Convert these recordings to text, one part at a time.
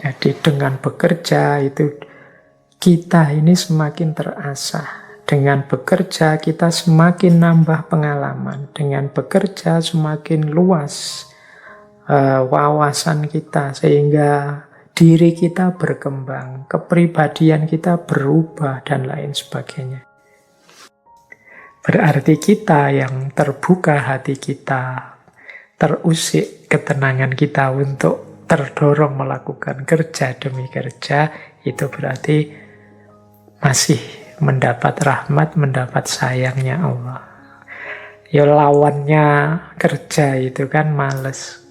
Jadi dengan bekerja itu kita ini semakin terasah. Dengan bekerja kita semakin nambah pengalaman. Dengan bekerja semakin luas wawasan kita, sehingga diri kita berkembang, kepribadian kita berubah, dan lain sebagainya. Berarti kita yang terbuka hati kita, terusik ketenangan kita untuk terdorong melakukan kerja demi kerja, itu berarti masih mendapat rahmat, mendapat sayangnya Allah. Ya lawannya kerja itu kan males.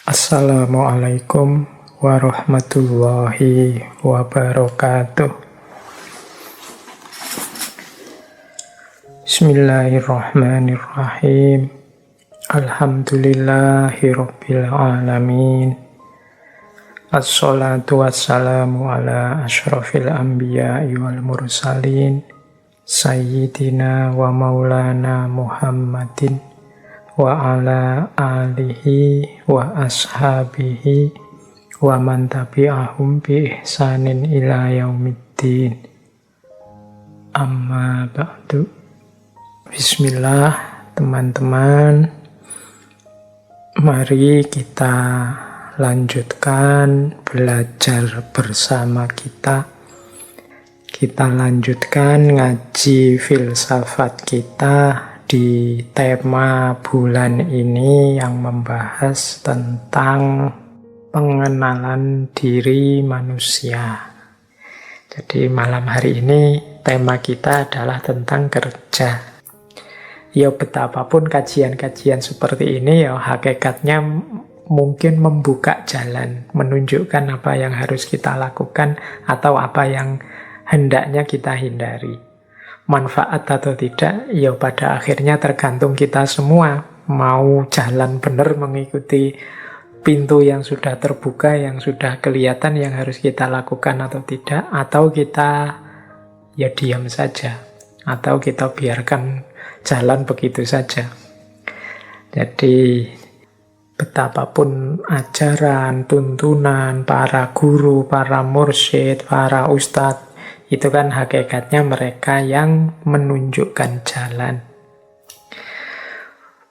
Assalamualaikum warahmatullahi wabarakatuh. Bismillahirrahmanirrahim. Alhamdulillahi rabbil alamin. Assalatu wassalamu ala asyrafil anbiya'i wal mursalin Sayyidina wa maulana Muhammadin wa ala alihi wa ashabihi wa man tabi'ahum bi ihsanin ila yaumiddin. Amma ba'du. Bismillah, teman-teman. Mari kita lanjutkan belajar bersama kita. Kita lanjutkan ngaji filsafat kita di tema bulan ini yang membahas tentang pengenalan diri manusia. Jadi malam hari ini tema kita adalah tentang kerja. Ya betapapun kajian-kajian seperti ini ya hakikatnya mungkin membuka jalan, menunjukkan apa yang harus kita lakukan atau apa yang hendaknya kita hindari. Manfaat atau tidak, ya pada akhirnya tergantung kita semua. Mau jalan benar mengikuti pintu yang sudah terbuka, yang sudah kelihatan yang harus kita lakukan atau tidak. Atau kita ya diam saja. Atau kita biarkan jalan begitu saja. Jadi betapapun ajaran, tuntunan, para guru, para mursyid, para ustadz, itu kan hakikatnya mereka yang menunjukkan jalan.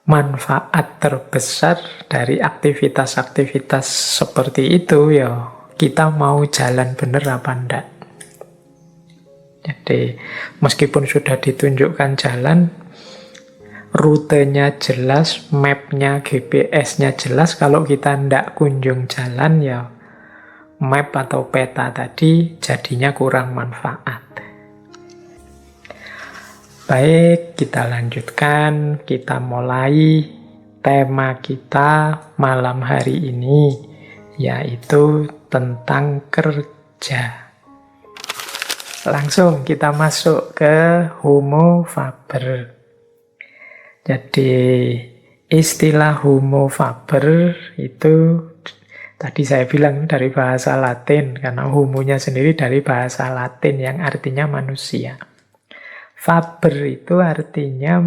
Manfaat terbesar dari aktivitas-aktivitas seperti itu ya kita mau jalan benar apa enggak. Jadi meskipun sudah ditunjukkan jalan, rutenya jelas, mapnya, GPS-nya jelas, kalau kita enggak kunjung jalan ya map atau peta tadi jadinya kurang manfaat. Baik, kita lanjutkan. Kita mulai tema kita malam hari ini, yaitu tentang kerja. Langsung kita masuk ke Homo faber. Jadi istilah Homo faber itu tadi saya bilang dari bahasa Latin, karena homonya sendiri dari bahasa Latin yang artinya manusia. Faber itu artinya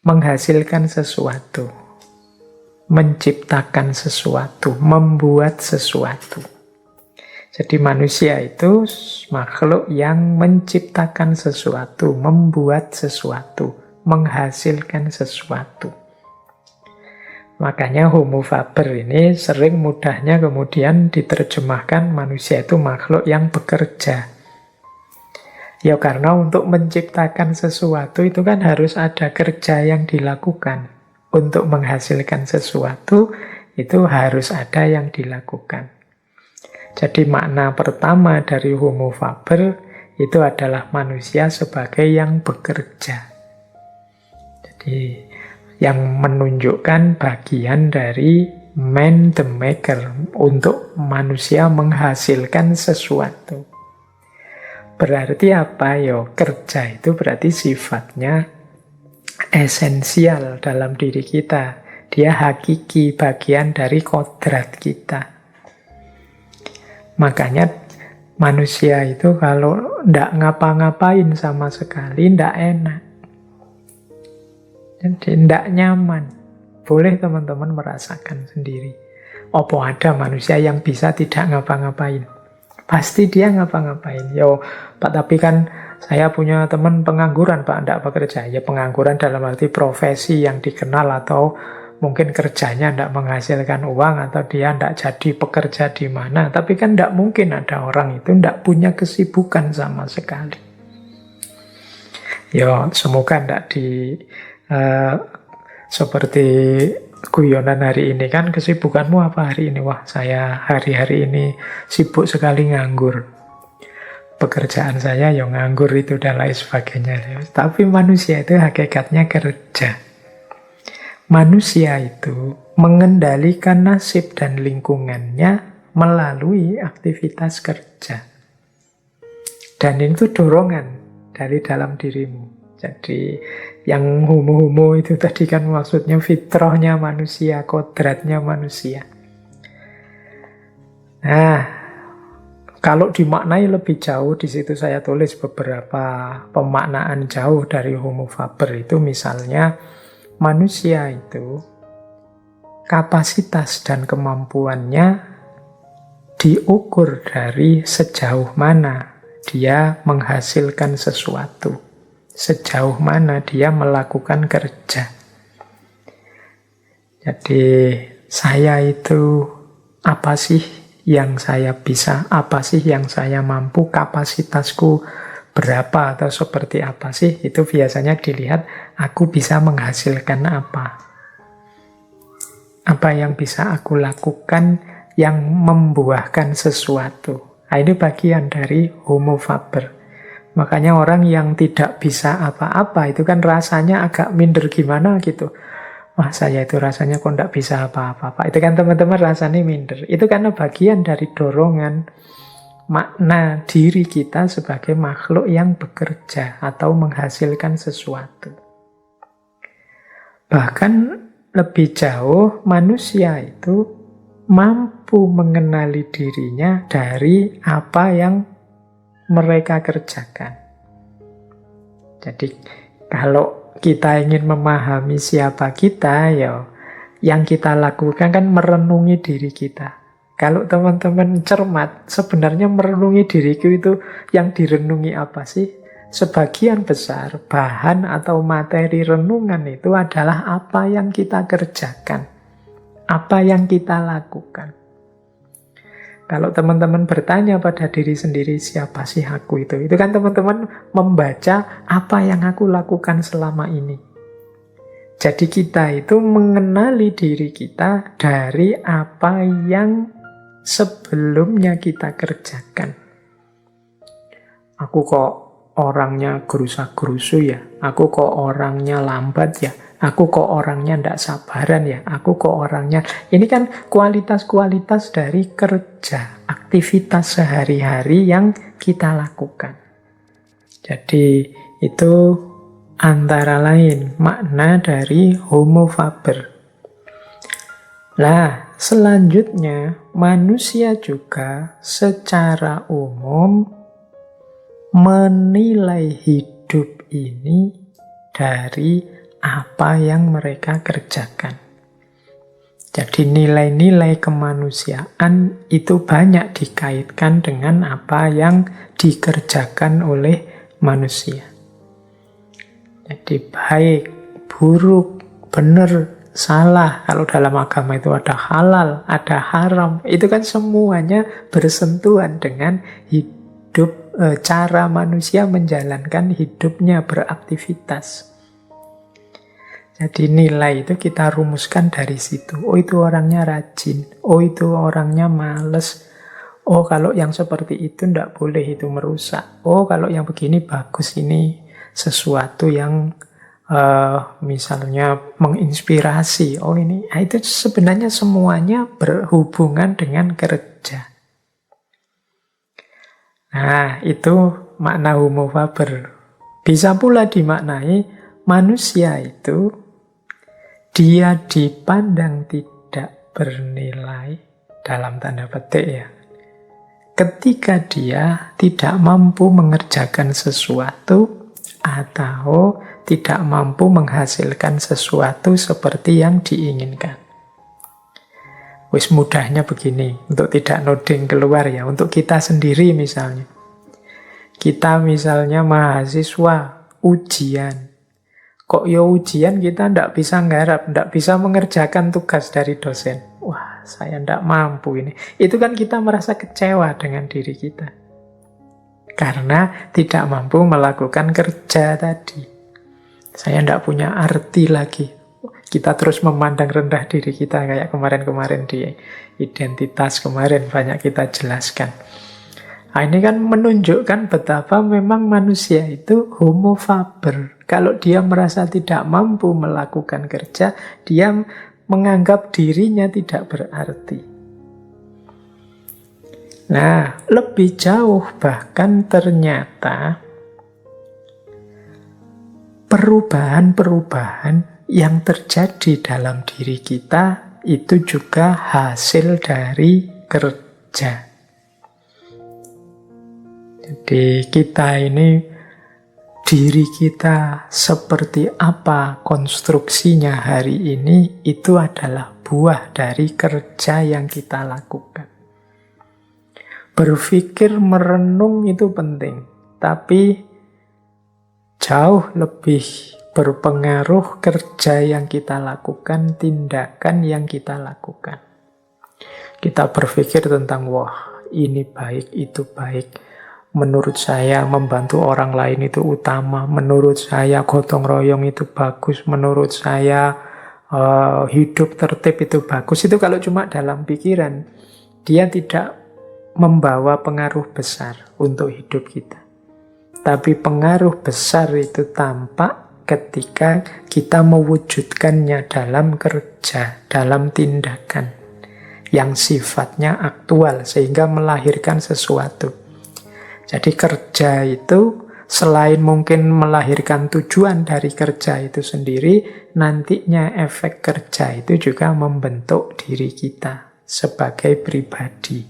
menghasilkan sesuatu, menciptakan sesuatu, membuat sesuatu. Jadi manusia itu makhluk yang menciptakan sesuatu, membuat sesuatu, menghasilkan sesuatu. Makanya Homo faber ini sering mudahnya kemudian diterjemahkan manusia itu makhluk yang bekerja. Ya karena untuk menciptakan sesuatu itu kan harus ada kerja yang dilakukan. Untuk menghasilkan sesuatu itu harus ada yang dilakukan. Jadi makna pertama dari Homo faber itu adalah manusia sebagai yang bekerja. Jadi yang menunjukkan bagian dari man the maker, untuk manusia menghasilkan sesuatu. Berarti apa yo? Kerja itu berarti sifatnya esensial dalam diri kita. Dia hakiki, bagian dari kodrat kita. Makanya manusia itu kalau ndak ngapa-ngapain sama sekali ndak enak. Jadi tidak nyaman. Boleh teman-teman merasakan sendiri. Apa ada manusia yang bisa tidak ngapa-ngapain? Pasti dia ngapa-ngapain. Yo, Pak, tapi kan saya punya teman pengangguran, Pak, tidak bekerja. Ya pengangguran dalam arti profesi yang dikenal atau mungkin kerjanya tidak menghasilkan uang atau dia tidak jadi pekerja di mana. Tapi kan tidak mungkin ada orang itu tidak punya kesibukan sama sekali. Yo, semoga tidak seperti guyonan hari ini kan, kesibukanmu apa hari ini? Wah, saya hari-hari ini sibuk sekali nganggur. Pekerjaan saya yang nganggur itu dan lain sebagainya. Tapi manusia itu hakikatnya kerja. Manusia itu mengendalikan nasib dan lingkungannya melalui aktivitas kerja. Dan itu dorongan dari dalam dirimu. Jadi yang homo-homo itu tadi kan maksudnya fitrahnya manusia, kodratnya manusia. Nah, kalau dimaknai lebih jauh, di situ saya tulis beberapa pemaknaan jauh dari Homo faber itu, misalnya manusia itu kapasitas dan kemampuannya diukur dari sejauh mana dia menghasilkan sesuatu, sejauh mana dia melakukan kerja. Jadi saya itu apa sih yang saya bisa, apa sih yang saya mampu, kapasitasku berapa atau seperti apa sih, itu biasanya dilihat aku bisa menghasilkan apa yang bisa aku lakukan yang membuahkan sesuatu. Nah, ini bagian dari Homo faber. Makanya orang yang tidak bisa apa-apa itu kan rasanya agak minder gimana gitu. Wah, saya itu rasanya kok tidak bisa apa-apa. Itu kan teman-teman rasanya minder. Itu karena bagian dari dorongan makna diri kita sebagai makhluk yang bekerja atau menghasilkan sesuatu. Bahkan lebih jauh, manusia itu mampu mengenali dirinya dari apa yang mereka kerjakan. Jadi kalau kita ingin memahami siapa kita, ya yang kita lakukan kan merenungi diri kita. Kalau teman-teman cermat, sebenarnya merenungi diriku itu yang direnungi apa sih? Sebagian besar bahan atau materi renungan itu adalah apa yang kita kerjakan, apa yang kita lakukan. Kalau teman-teman bertanya pada diri sendiri, siapa sih aku itu? Itu kan teman-teman membaca apa yang aku lakukan selama ini. Jadi kita itu mengenali diri kita dari apa yang sebelumnya kita kerjakan. Aku kok orangnya gerusa-gerusu ya? Aku kok orangnya lambat ya? Aku kok orangnya tidak sabaran ya? Aku kok orangnya... Ini kan kualitas-kualitas dari kerja, aktivitas sehari-hari yang kita lakukan. Jadi itu antara lain makna dari Homo faber. Nah, selanjutnya manusia juga secara umum menilai hidup ini dari apa yang mereka kerjakan. Jadi nilai-nilai kemanusiaan itu banyak dikaitkan dengan apa yang dikerjakan oleh manusia. Jadi baik, buruk, benar, salah. Kalau dalam agama itu ada halal, ada haram. Itu kan semuanya bersentuhan dengan hidup, cara manusia menjalankan hidupnya, beraktivitas. Jadi nilai itu kita rumuskan dari situ. Oh, itu orangnya rajin. Oh, itu orangnya males. Oh, kalau yang seperti itu tidak boleh, itu merusak. Oh, kalau yang begini bagus, ini sesuatu yang misalnya menginspirasi. Oh, ini. Nah, itu sebenarnya semuanya berhubungan dengan kerja. Nah, itu makna Homo faber. Bisa pula dimaknai manusia itu dia dipandang tidak bernilai dalam tanda petik ya. Ketika dia tidak mampu mengerjakan sesuatu atau tidak mampu menghasilkan sesuatu seperti yang diinginkan. Wis mudahnya begini, untuk tidak noding keluar ya, untuk kita sendiri misalnya. Kita misalnya mahasiswa ujian. Kok ya ujian kita ndak bisa nggarap, ndak bisa mengerjakan tugas dari dosen. Wah, saya ndak mampu ini. Itu kan kita merasa kecewa dengan diri kita. Karena tidak mampu melakukan kerja tadi. Saya ndak punya arti lagi. Kita terus memandang rendah diri kita kayak kemarin-kemarin di identitas kemarin banyak kita jelaskan. Nah, ini kan menunjukkan betapa memang manusia itu homo faber. Kalau dia merasa tidak mampu melakukan kerja, dia menganggap dirinya tidak berarti. Nah, lebih jauh bahkan ternyata perubahan-perubahan yang terjadi dalam diri kita itu juga hasil dari kerja. Jadi kita ini, diri kita seperti apa konstruksinya hari ini, itu adalah buah dari kerja yang kita lakukan. Berpikir, merenung itu penting, tapi jauh lebih berpengaruh kerja yang kita lakukan, tindakan yang kita lakukan. Kita berpikir tentang, wah ini baik, itu baik. Menurut saya membantu orang lain itu utama. Menurut saya gotong royong itu bagus. Menurut saya hidup tertib itu bagus. Itu kalau cuma dalam pikiran, dia tidak membawa pengaruh besar untuk hidup kita. Tapi pengaruh besar itu tampak ketika kita mewujudkannya dalam kerja, dalam tindakan yang sifatnya aktual sehingga melahirkan sesuatu. Jadi kerja itu selain mungkin melahirkan tujuan dari kerja itu sendiri, nantinya efek kerja itu juga membentuk diri kita sebagai pribadi.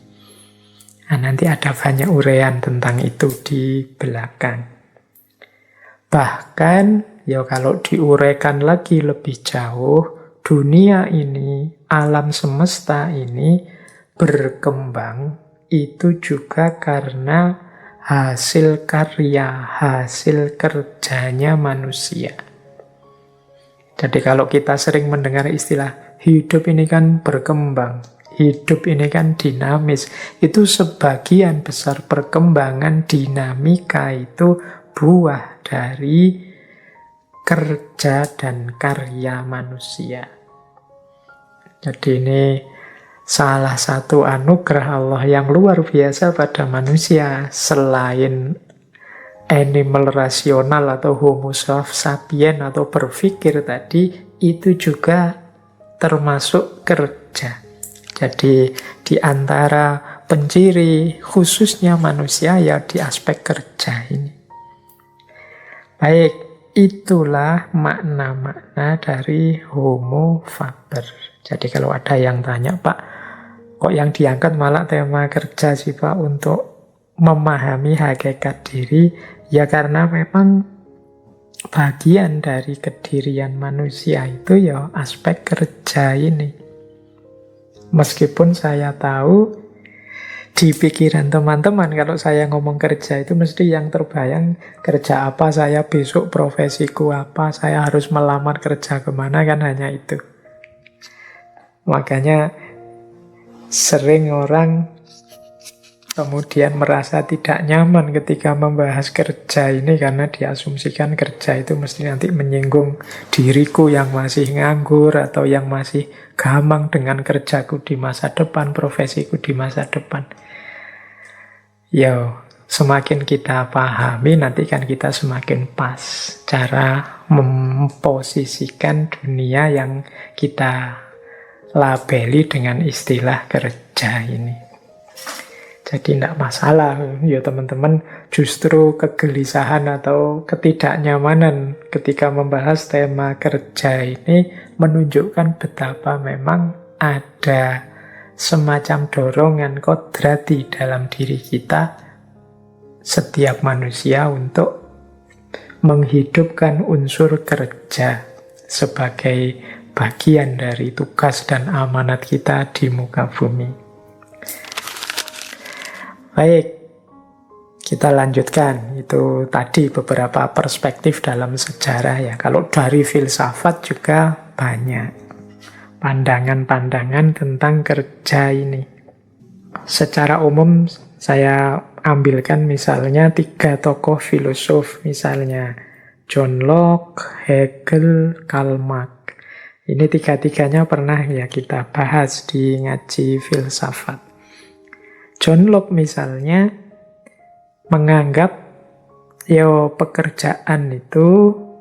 Nah, nanti ada banyak uraian tentang itu di belakang. Bahkan, ya kalau diuraikan lagi lebih jauh, dunia ini, alam semesta ini berkembang itu juga karena hasil karya, hasil kerjanya manusia. Jadi kalau kita sering mendengar istilah hidup ini kan berkembang, hidup ini kan dinamis, itu sebagian besar perkembangan dinamika itu buah dari kerja dan karya manusia. Jadi ini salah satu anugerah Allah yang luar biasa pada manusia. Selain animal rasional atau homo sapien atau berpikir tadi, itu juga termasuk kerja. Jadi di antara penciri khususnya manusia ya di aspek kerja ini. Baik, itulah makna-makna dari homo faber. Jadi kalau ada yang tanya, Pak, kok yang diangkat malah tema kerja sih Pak untuk memahami hakikat diri? Ya karena memang bagian dari kedirian manusia itu ya aspek kerja ini. Meskipun saya tahu di pikiran teman-teman kalau saya ngomong kerja itu mesti yang terbayang kerja apa, saya besok profesiku apa, saya harus melamar kerja kemana, kan hanya itu. Makanya sering orang kemudian merasa tidak nyaman ketika membahas kerja ini karena diasumsikan kerja itu mesti nanti menyinggung diriku yang masih nganggur atau yang masih gamang dengan kerjaku di masa depan, profesiku di masa depan. Ya, semakin kita pahami nanti kan kita semakin pas cara memposisikan dunia yang kita labeli dengan istilah kerja ini. Jadi tidak masalah ya teman-teman, justru kegelisahan atau ketidaknyamanan ketika membahas tema kerja ini menunjukkan betapa memang ada semacam dorongan kodrati dalam diri kita setiap manusia untuk menghidupkan unsur kerja sebagai bagian dari tugas dan amanat kita di muka bumi. Baik, kita lanjutkan. Itu tadi beberapa perspektif dalam sejarah ya. Kalau dari filsafat juga banyak pandangan-pandangan tentang kerja ini. Secara umum saya ambilkan misalnya 3 tokoh filosof, misalnya John Locke, Hegel, Karl Marx. Ini 3-tiganya pernah ya kita bahas di ngaji filsafat. John Locke misalnya menganggap pekerjaan itu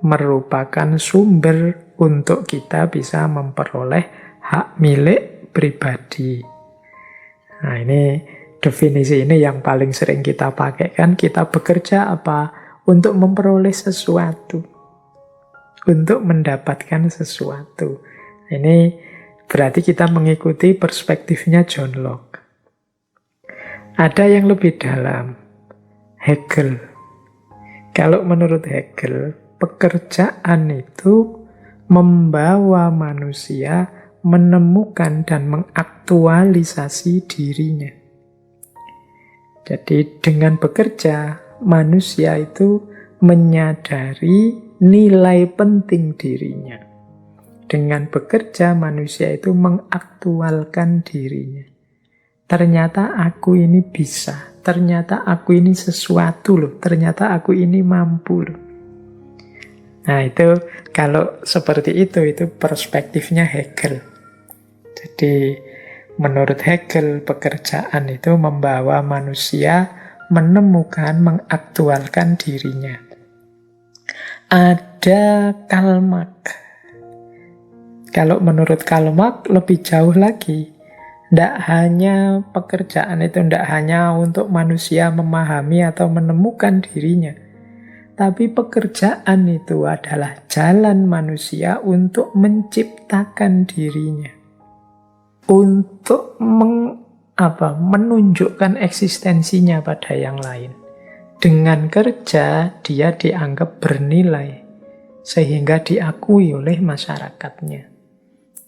merupakan sumber untuk kita bisa memperoleh hak milik pribadi. Nah, ini definisi ini yang paling sering kita pakai kan. Kita bekerja apa? Untuk memperoleh sesuatu. Untuk mendapatkan sesuatu. Ini berarti kita mengikuti perspektifnya John Locke. Ada yang lebih dalam. Hegel. Kalau menurut Hegel, pekerjaan itu membawa manusia menemukan dan mengaktualisasi dirinya. Jadi dengan bekerja, manusia itu menyadari nilai penting dirinya. Dengan bekerja, manusia itu mengaktualkan dirinya. Ternyata aku ini bisa. Ternyata aku ini sesuatu loh. Ternyata aku ini mampu loh. Nah itu kalau seperti itu perspektifnya Hegel. Jadi menurut Hegel pekerjaan itu membawa manusia menemukan, mengaktualkan dirinya. Ada Karl Marx. Kalau menurut Karl Marx lebih jauh lagi. Tidak hanya pekerjaan itu, tidak hanya untuk manusia memahami atau menemukan dirinya. Tapi pekerjaan itu adalah jalan manusia untuk menciptakan dirinya. Untuk menunjukkan eksistensinya pada yang lain. Dengan kerja, dia dianggap bernilai. Sehingga diakui oleh masyarakatnya.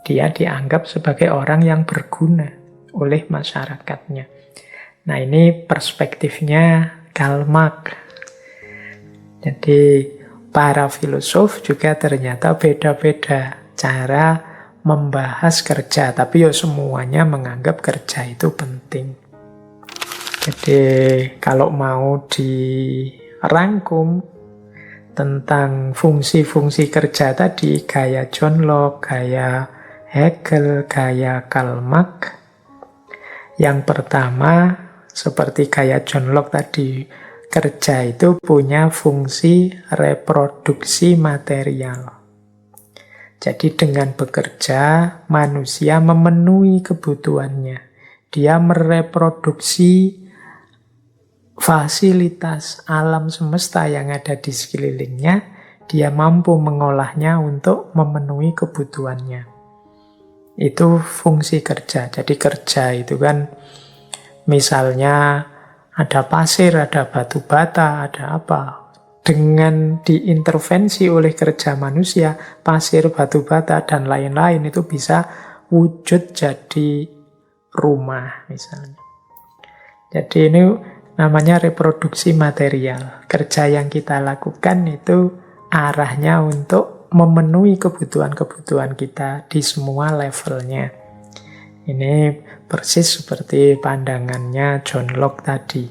Dia dianggap sebagai orang yang berguna oleh masyarakatnya. Nah ini perspektifnya Karl Marx. Jadi para filosof juga ternyata beda-beda cara membahas kerja. Tapi semuanya menganggap kerja itu penting. Jadi kalau mau dirangkum tentang fungsi-fungsi kerja tadi, gaya John Locke, gaya Hegel, gaya Karl Marx. Yang pertama, seperti gaya John Locke tadi, kerja itu punya fungsi reproduksi material. Jadi dengan bekerja, manusia memenuhi kebutuhannya. Dia mereproduksi fasilitas alam semesta yang ada di sekelilingnya. Dia mampu mengolahnya untuk memenuhi kebutuhannya. Itu fungsi kerja. Jadi kerja itu kan misalnya ada pasir, ada batu bata, ada apa. Dengan diintervensi oleh kerja manusia, pasir, batu bata, dan lain-lain itu bisa wujud jadi rumah misalnya. Jadi ini namanya reproduksi material. Kerja yang kita lakukan itu arahnya untuk memenuhi kebutuhan-kebutuhan kita di semua levelnya. Ini persis seperti pandangannya John Locke tadi.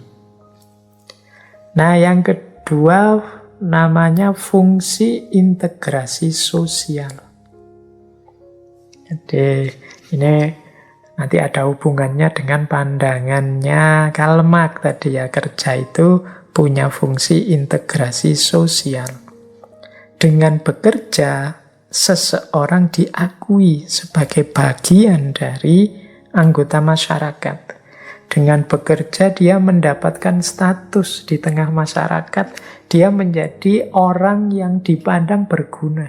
Nah, yang kedua namanya fungsi integrasi sosial. Jadi ini nanti ada hubungannya dengan pandangannya Karl Marx tadi ya. Kerja itu punya fungsi integrasi sosial. Dengan bekerja, seseorang diakui sebagai bagian dari anggota masyarakat. Dengan bekerja, dia mendapatkan status di tengah masyarakat. Dia menjadi orang yang dipandang berguna.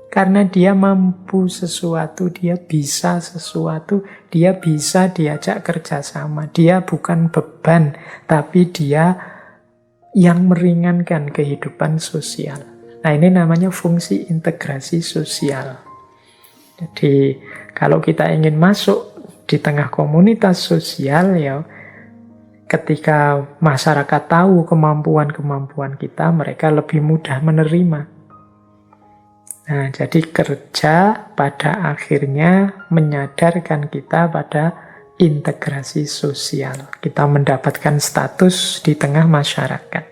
Karena dia mampu sesuatu, dia bisa sesuatu, dia bisa diajak kerjasama. Dia bukan beban, tapi dia yang meringankan kehidupan sosial. Nah, ini namanya fungsi integrasi sosial. Jadi, kalau kita ingin masuk di tengah komunitas sosial, ya, ketika masyarakat tahu kemampuan-kemampuan kita, mereka lebih mudah menerima. Nah, jadi kerja pada akhirnya menyadarkan kita pada integrasi sosial. Kita mendapatkan status di tengah masyarakat.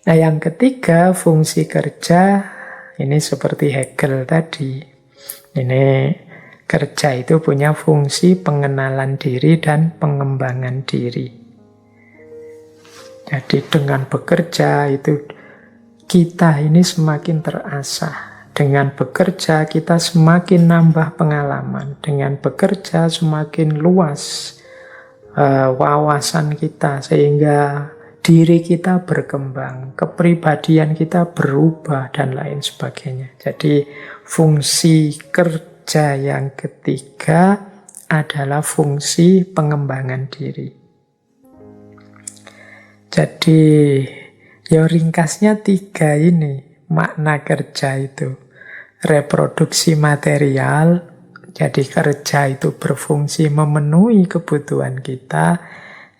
Nah, yang ketiga, fungsi kerja, ini seperti Hegel tadi. Ini kerja itu punya fungsi pengenalan diri dan pengembangan diri. Jadi dengan bekerja itu kita ini semakin terasah. Dengan bekerja kita semakin nambah pengalaman. Dengan bekerja semakin luas wawasan kita, sehingga diri kita berkembang, kepribadian kita berubah, dan lain sebagainya. Jadi fungsi kerja yang ketiga adalah fungsi pengembangan diri. Jadi ya ringkasnya 3 ini makna kerja itu. Reproduksi material, jadi kerja itu berfungsi memenuhi kebutuhan kita.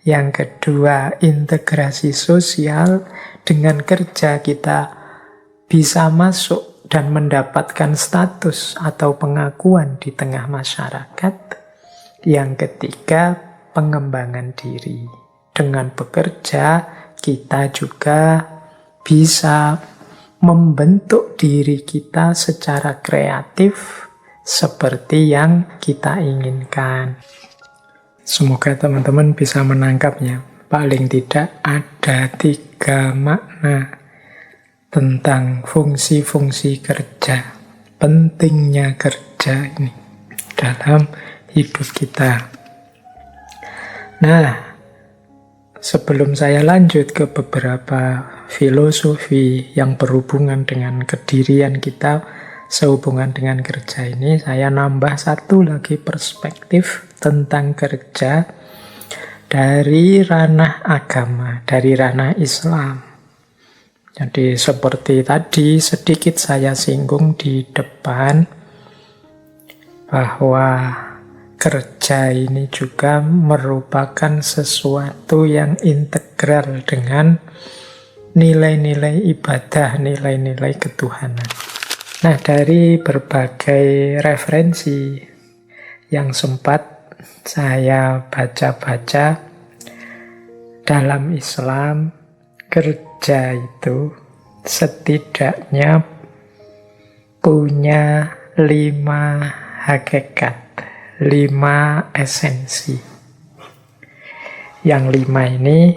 Yang kedua, integrasi sosial. Dengan kerja kita bisa masuk dan mendapatkan status atau pengakuan di tengah masyarakat. Yang ketiga, pengembangan diri. Dengan bekerja, kita juga bisa membentuk diri kita secara kreatif seperti yang kita inginkan. Semoga teman-teman bisa menangkapnya. Paling tidak ada 3 makna tentang fungsi-fungsi kerja. Pentingnya kerja ini dalam hidup kita. Nah, sebelum saya lanjut ke beberapa filosofi yang berhubungan dengan kedirian kita sehubungan dengan kerja ini, saya nambah satu lagi perspektif tentang kerja dari ranah agama, dari ranah Islam. Jadi seperti tadi sedikit saya singgung di depan bahwa kerja ini juga merupakan sesuatu yang integral dengan nilai-nilai ibadah, nilai-nilai ketuhanan. Nah, dari berbagai referensi yang sempat saya baca-baca dalam Islam, kerja itu setidaknya punya 5 hakikat, 5 esensi. Yang 5 ini,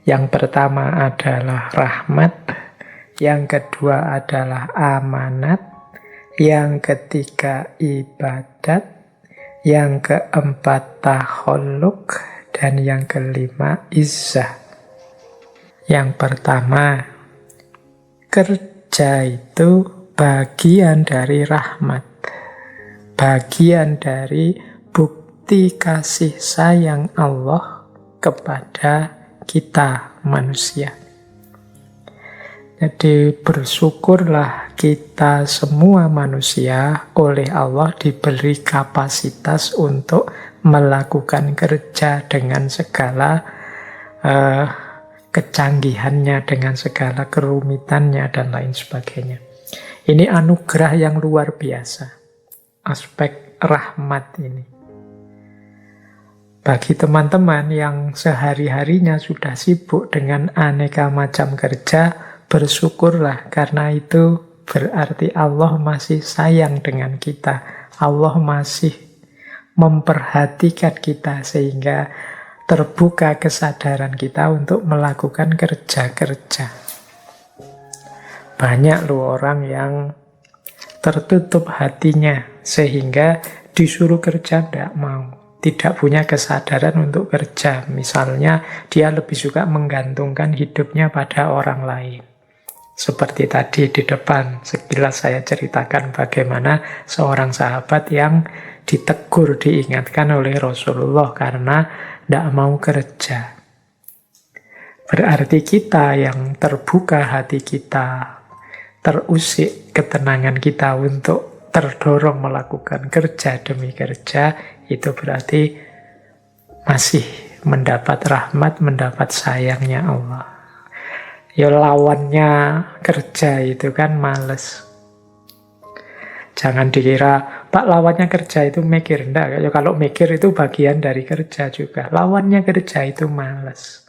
yang pertama adalah rahmat, yang kedua adalah amanat, yang ketiga ibadat, yang keempat takhalluk, dan yang kelima izzah. Yang pertama, kerja itu bagian dari rahmat, bagian dari bukti kasih sayang Allah kepada kita manusia. Jadi bersyukurlah kita semua manusia oleh Allah diberi kapasitas untuk melakukan kerja dengan segala kecanggihannya, dengan segala kerumitannya, dan lain sebagainya. Ini anugerah yang luar biasa, aspek rahmat ini. Bagi teman-teman yang sehari-harinya sudah sibuk dengan aneka macam kerja, bersyukurlah, karena itu berarti Allah masih sayang dengan kita. Allah masih memperhatikan kita sehingga terbuka kesadaran kita untuk melakukan kerja-kerja. Banyak loh orang yang tertutup hatinya sehingga disuruh kerja tidak mau. Tidak punya kesadaran untuk kerja. Misalnya dia lebih suka menggantungkan hidupnya pada orang lain. Seperti tadi di depan, sekilas saya ceritakan bagaimana seorang sahabat yang ditegur, diingatkan oleh Rasulullah karena tidak mau kerja. Berarti kita yang terbuka hati kita, terusik ketenangan kita untuk terdorong melakukan kerja demi kerja, itu berarti masih mendapat rahmat, mendapat sayangnya Allah. Ya lawannya kerja itu kan males. Jangan dikira, Pak, lawannya kerja itu mikir. Enggak, ya kalau mikir itu bagian dari kerja juga. Lawannya kerja itu males.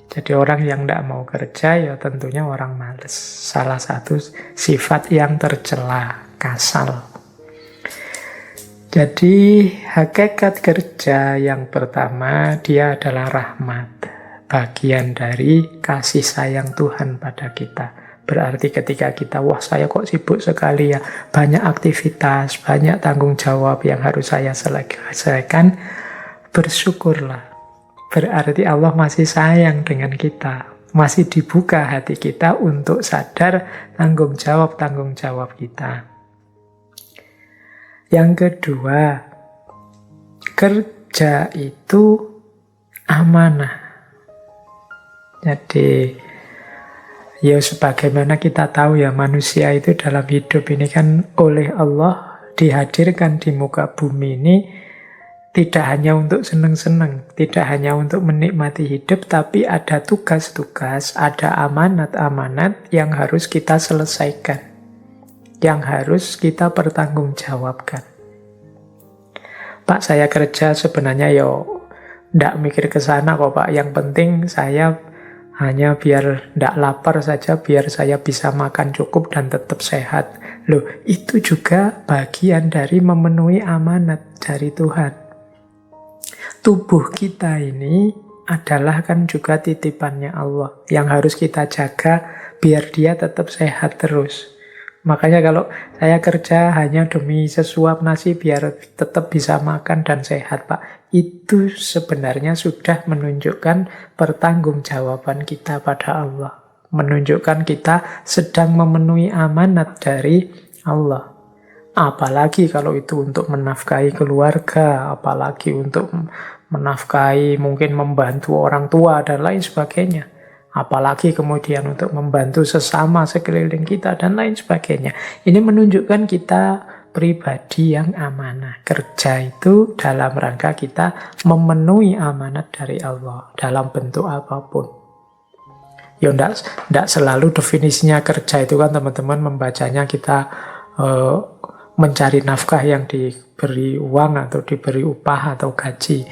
Jadi orang yang tidak mau kerja ya tentunya orang males. Salah satu sifat yang tercela, kasal. Jadi hakikat kerja yang pertama, dia adalah rahmat. Bagian dari kasih sayang Tuhan pada kita. Berarti ketika kita, wah saya kok sibuk sekali ya, banyak aktivitas, banyak tanggung jawab yang harus saya selesaikan, bersyukurlah. Berarti Allah masih sayang dengan kita, masih dibuka hati kita untuk sadar tanggung jawab kita. Yang kedua, kerja itu amanah. Jadi ya sebagaimana kita tahu ya, manusia itu dalam hidup ini kan oleh Allah dihadirkan di muka bumi ini tidak hanya untuk senang-senang, tidak hanya untuk menikmati hidup, tapi ada tugas-tugas, ada amanat-amanat yang harus kita selesaikan, yang harus kita pertanggungjawabkan. Pak, saya kerja sebenarnya ndak mikir ke sana kok Pak, yang penting saya hanya biar tidak lapar saja, biar saya bisa makan cukup dan tetap sehat. Loh, itu juga bagian dari memenuhi amanat dari Tuhan. Tubuh kita ini adalah kan juga titipannya Allah, yang harus kita jaga biar dia tetap sehat terus. Makanya kalau saya kerja hanya demi sesuap nasi biar tetap bisa makan dan sehat, Pak, itu sebenarnya sudah menunjukkan pertanggungjawaban kita pada Allah. Menunjukkan kita sedang memenuhi amanat dari Allah. Apalagi kalau itu untuk menafkahi keluarga, apalagi untuk menafkahi, mungkin membantu orang tua dan lain sebagainya. Apalagi kemudian untuk membantu sesama sekeliling kita dan lain sebagainya. Ini menunjukkan kita pribadi yang amanah. Kerja itu dalam rangka kita memenuhi amanat dari Allah dalam bentuk apapun. Ya enggak selalu definisinya kerja itu kan teman-teman membacanya kita mencari nafkah yang diberi uang atau diberi upah atau gaji.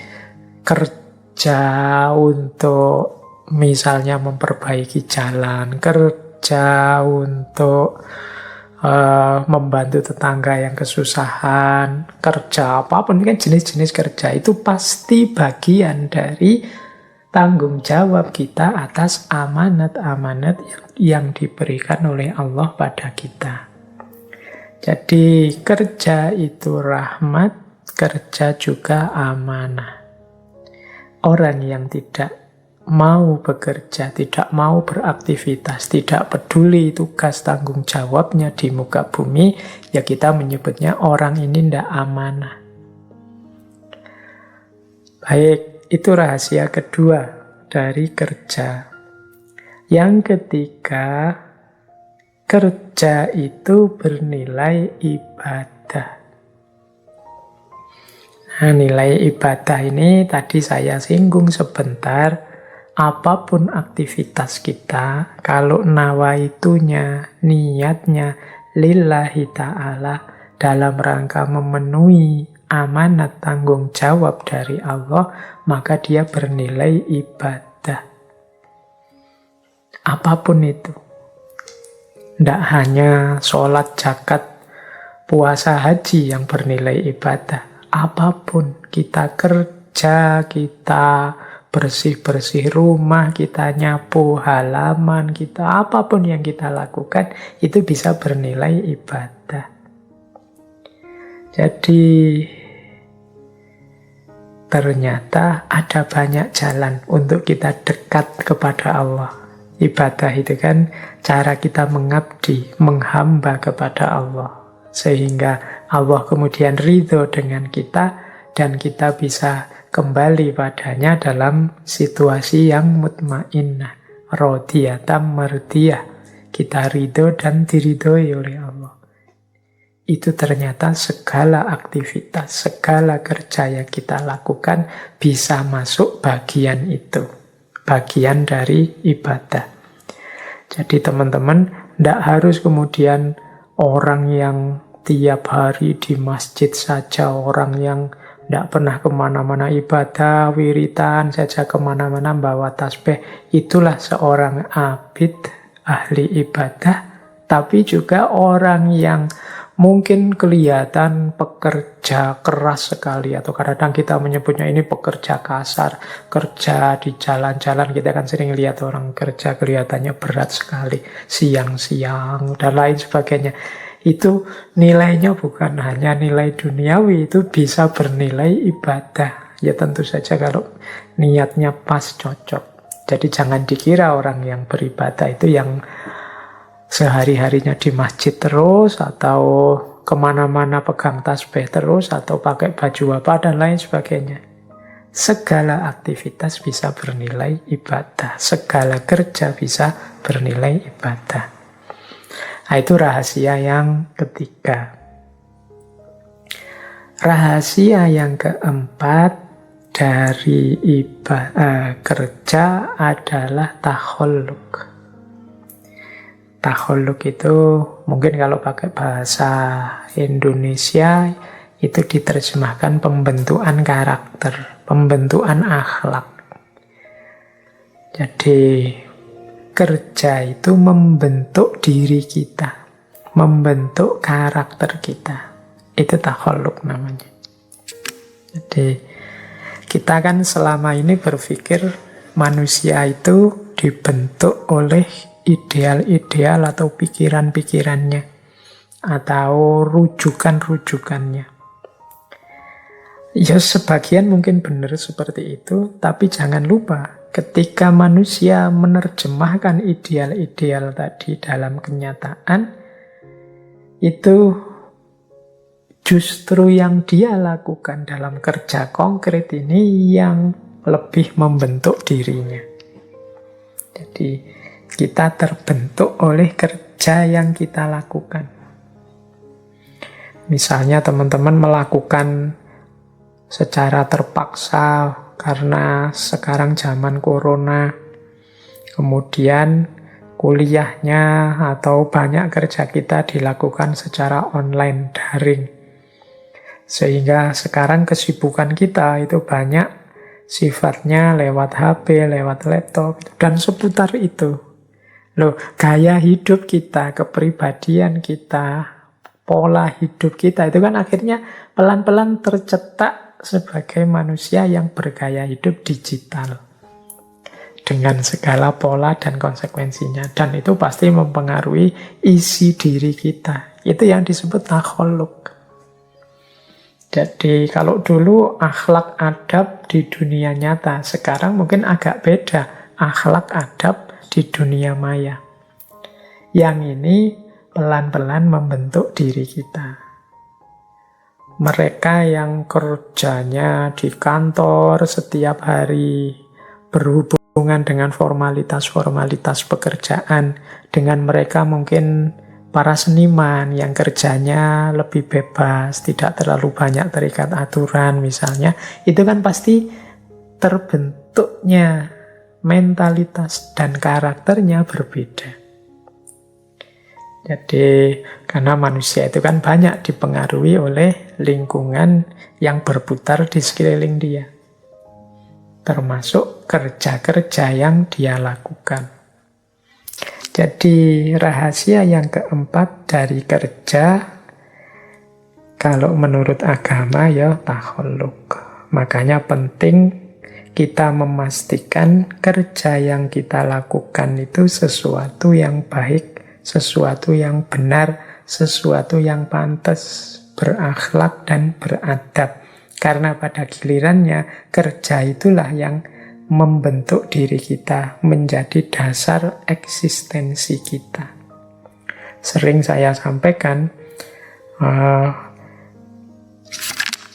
Kerja untuk misalnya memperbaiki jalan, kerja untuk membantu tetangga yang kesusahan, kerja apapun kan jenis-jenis kerja itu pasti bagian dari tanggung jawab kita atas amanat-amanat yang diberikan oleh Allah pada kita. Jadi kerja itu rahmat, kerja juga amanah. Orang yang tidak mau bekerja, tidak mau beraktivitas, tidak peduli tugas tanggung jawabnya di muka bumi, ya kita menyebutnya orang ini tidak amanah. Baik, itu rahasia kedua dari kerja. Yang ketiga, kerja itu bernilai ibadah. Nah, nilai ibadah ini tadi saya singgung sebentar. Apapun aktivitas kita, kalau nawaitunya, niatnya lillahi ta'ala dalam rangka memenuhi amanat tanggung jawab dari Allah, maka dia bernilai ibadah. Apapun itu. Tidak hanya sholat, zakat, puasa, haji yang bernilai ibadah. Apapun, kita kerja, kita bersih-bersih rumah, kita nyapu halaman, kita apapun yang kita lakukan, itu bisa bernilai ibadah. Jadi, ternyata ada banyak jalan untuk kita dekat kepada Allah. Ibadah itu kan cara kita mengabdi, menghamba kepada Allah. Sehingga Allah kemudian ridho dengan kita, dan kita bisa kembali padanya dalam situasi yang mutmainnah, rodiyatam mardiyah. Kita ridho dan diridhoi oleh Allah. Itu ternyata segala aktivitas, segala kerja yang kita lakukan bisa masuk bagian itu. Bagian dari ibadah. Jadi teman-teman, tidak harus kemudian orang yang tiap hari di masjid saja, orang yang tidak pernah kemana-mana ibadah, wiritan saja kemana-mana bawa tasbih. Itulah seorang abid, ahli ibadah, tapi juga orang yang mungkin kelihatan pekerja keras sekali, atau kadang-kadang kita menyebutnya ini pekerja kasar, kerja di jalan-jalan. Kita kan sering lihat orang kerja kelihatannya berat sekali, siang-siang dan lain sebagainya. Itu nilainya bukan hanya nilai duniawi, itu bisa bernilai ibadah. Ya tentu saja kalau niatnya pas, cocok. Jadi jangan dikira orang yang beribadah itu yang sehari-harinya di masjid terus, atau kemana-mana pegang tasbih terus, atau pakai baju apa, dan lain sebagainya. Segala aktivitas bisa bernilai ibadah. Segala kerja bisa bernilai ibadah. Nah, itu rahasia yang ketiga. Rahasia yang keempat dari kerja adalah takhalluk. Takhalluk itu mungkin kalau pakai bahasa Indonesia itu diterjemahkan pembentukan karakter, pembentukan akhlak. Jadi kerja itu membentuk diri kita, membentuk karakter kita. Itu takhalluk namanya. Jadi kita kan selama ini berpikir manusia itu dibentuk oleh ideal-ideal atau pikiran-pikirannya, atau rujukan-rujukannya. Ya sebagian mungkin benar seperti itu, tapi jangan lupa ketika manusia menerjemahkan ideal-ideal tadi dalam kenyataan, itu justru yang dia lakukan dalam kerja konkret ini yang lebih membentuk dirinya. Jadi kita terbentuk oleh kerja yang kita lakukan. Misalnya teman-teman melakukan secara terpaksa karena sekarang zaman corona, kemudian kuliahnya atau banyak kerja kita dilakukan secara online, daring. Sehingga sekarang kesibukan kita itu banyak sifatnya lewat HP, lewat laptop, dan seputar itu. Loh, gaya hidup kita, kepribadian kita, pola hidup kita itu kan akhirnya pelan-pelan tercetak sebagai manusia yang bergaya hidup digital. Dengan segala pola dan konsekuensinya. Dan itu pasti mempengaruhi isi diri kita. Itu yang disebut takhalluk. Jadi kalau dulu akhlak adab di dunia nyata, sekarang mungkin agak beda. Akhlak adab di dunia maya. Yang ini pelan-pelan membentuk diri kita. Mereka yang kerjanya di kantor setiap hari, berhubungan dengan formalitas-formalitas pekerjaan, dengan mereka mungkin para seniman yang kerjanya lebih bebas, tidak terlalu banyak terikat aturan misalnya, itu kan pasti terbentuknya mentalitas dan karakternya berbeda. Jadi karena manusia itu kan banyak dipengaruhi oleh lingkungan yang berputar di sekeliling dia, termasuk kerja-kerja yang dia lakukan. Jadi rahasia yang keempat dari kerja, kalau menurut agama ya takhalluk. Makanya penting kita memastikan kerja yang kita lakukan itu sesuatu yang baik, sesuatu yang benar, sesuatu yang pantas, berakhlak dan beradab. Karena pada gilirannya kerja itulah yang membentuk diri kita menjadi dasar eksistensi kita. Sering saya sampaikan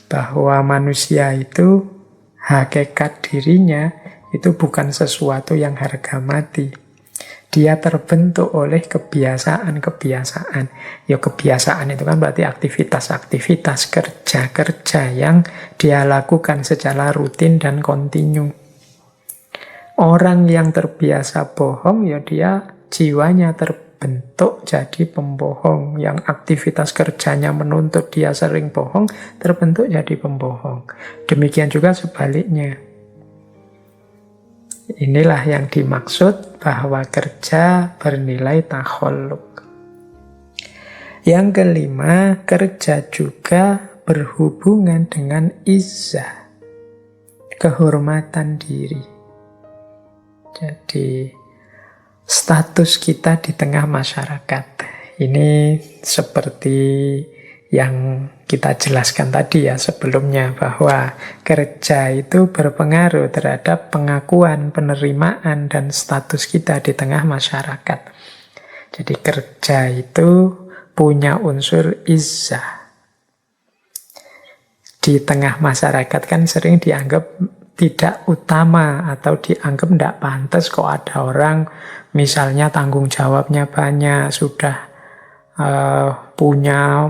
bahwa manusia itu hakikat dirinya itu bukan sesuatu yang harga mati. Dia terbentuk oleh kebiasaan-kebiasaan. Ya kebiasaan itu kan berarti aktivitas-aktivitas, kerja-kerja yang dia lakukan secara rutin dan kontinu. Orang yang terbiasa bohong, ya dia jiwanya terbentuk jadi pembohong. Yang aktivitas kerjanya menuntut dia sering bohong, terbentuk jadi pembohong. Demikian juga sebaliknya. Inilah yang dimaksud bahwa kerja bernilai takhalluk. Yang kelima, kerja juga berhubungan dengan izzah, kehormatan diri. Jadi, status kita di tengah masyarakat. Ini seperti yang kita jelaskan tadi ya sebelumnya, bahwa kerja itu berpengaruh terhadap pengakuan, penerimaan, dan status kita di tengah masyarakat. Jadi kerja itu punya unsur izzah. Di tengah masyarakat kan sering dianggap tidak utama atau dianggap tidak pantas kok ada orang misalnya tanggung jawabnya banyak, sudah punya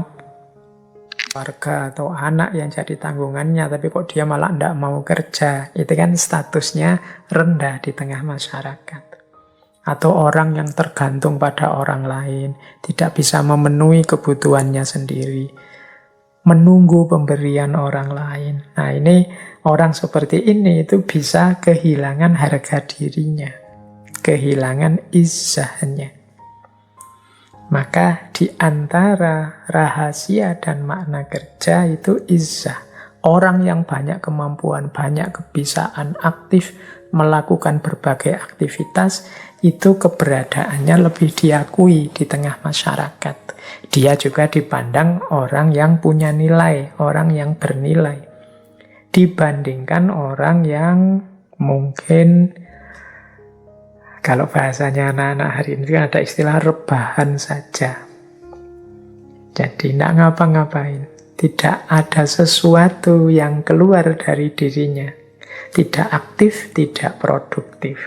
keluarga atau anak yang jadi tanggungannya, tapi kok dia malah tidak mau kerja. Itu kan statusnya rendah di tengah masyarakat. Atau orang yang tergantung pada orang lain, tidak bisa memenuhi kebutuhannya sendiri, menunggu pemberian orang lain. Nah ini, orang seperti ini itu bisa kehilangan harga dirinya, kehilangan izzahnya. Maka di antara rahasia dan makna kerja itu izzah. Orang yang banyak kemampuan, banyak kebisaan, aktif melakukan berbagai aktivitas, itu keberadaannya lebih diakui di tengah masyarakat. Dia juga dipandang orang yang punya nilai, orang yang bernilai. Dibandingkan orang yang mungkin, kalau bahasanya anak-anak hari ini ada istilah rebahan saja. Jadi tidak ngapa-ngapain. Tidak ada sesuatu yang keluar dari dirinya. Tidak aktif, tidak produktif.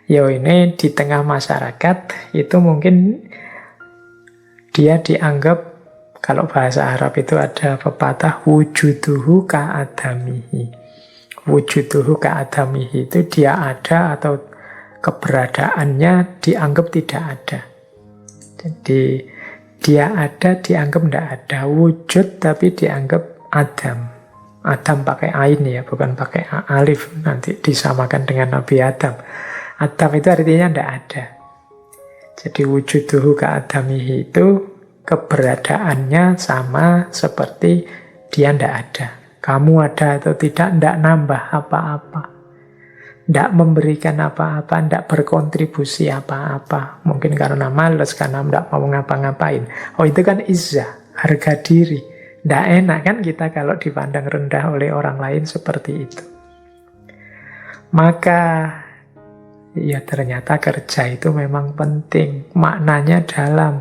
Ya ini di tengah masyarakat itu mungkin dia dianggap, kalau bahasa Arab itu ada pepatah wujuduhu ka'adamihi. Wujuduhu ka'adamihi itu dia ada atau keberadaannya dianggap tidak ada. Jadi dia ada dianggap tidak ada. Wujud tapi dianggap adam. Adam pakai ain ya, bukan pakai alif. Nanti disamakan dengan Nabi Adam. Adam itu artinya tidak ada. Jadi wujuduhu ka'adamihi itu keberadaannya sama seperti dia tidak ada. Kamu ada atau tidak nambah apa-apa. Tidak memberikan apa-apa, tidak berkontribusi apa-apa. Mungkin karena malas, karena tidak mau ngapa-ngapain. Oh itu kan izzah, harga diri. Tidak enak kan kita kalau dipandang rendah oleh orang lain seperti itu. Maka ya ternyata kerja itu memang penting. Maknanya dalam.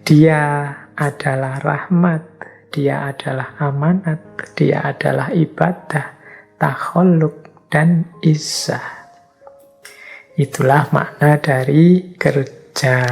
Dia adalah rahmat, dia adalah amanat, dia adalah ibadah, takhalluk, dan izzah. Itulah makna dari kerja.